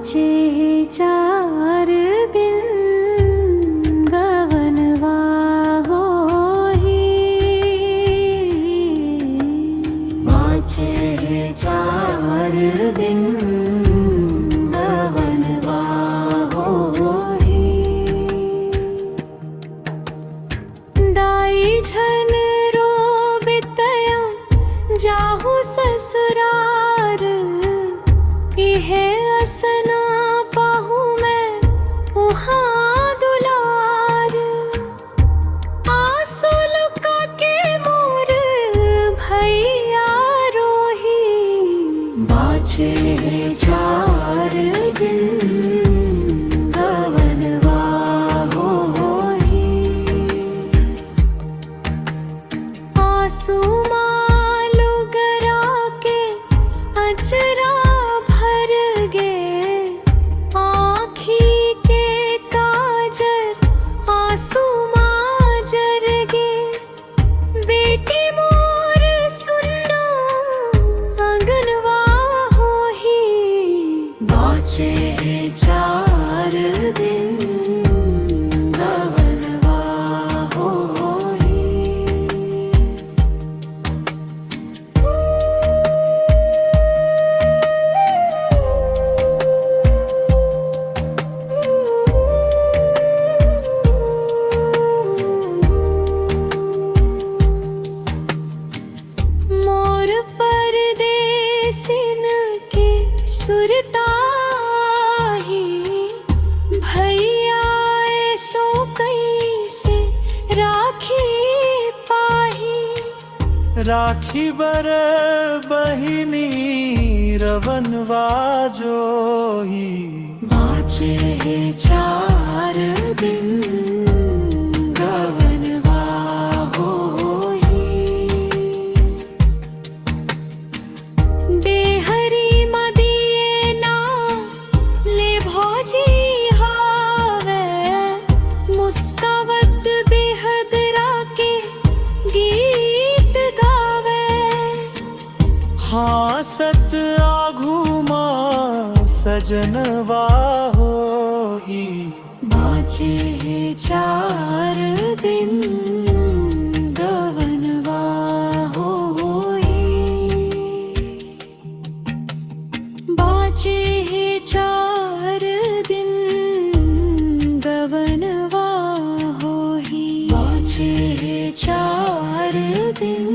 बाचे 4 दिन गवनवा होही। बाचे 4 दिन गवनवा होही। दाई झन रोबितया जाहु ससुरार। इहे असना पाहु मैं उहाँ दुलार। आंसू लुका के मोर भैया रोही। बाचे 4 दिन गवनवा होही। आंसू मालू गरा के अचरा भर गे। आँखी के काजर आंसू माजर गे। बेटी मोर सुन्ना अंगनवा होही। बाचे 4 दिन गवनवा होही। मोर परदेसिन के सुरताही। भैया ऐसो कैसे राखी पाही। राखी बर बहिनी रवनवा जोही। बाचे 4 दिन गवनवा होही। देहरी मदिए ना ले भौजी हावे। मुस्कावत बेहदरा के गीत गावे। हासत आघू माँ सजनवा होही। बाचे 4 दिन गवनवा होही। बाचे 4 दिन गवनवा होही। बाचे 4 दिन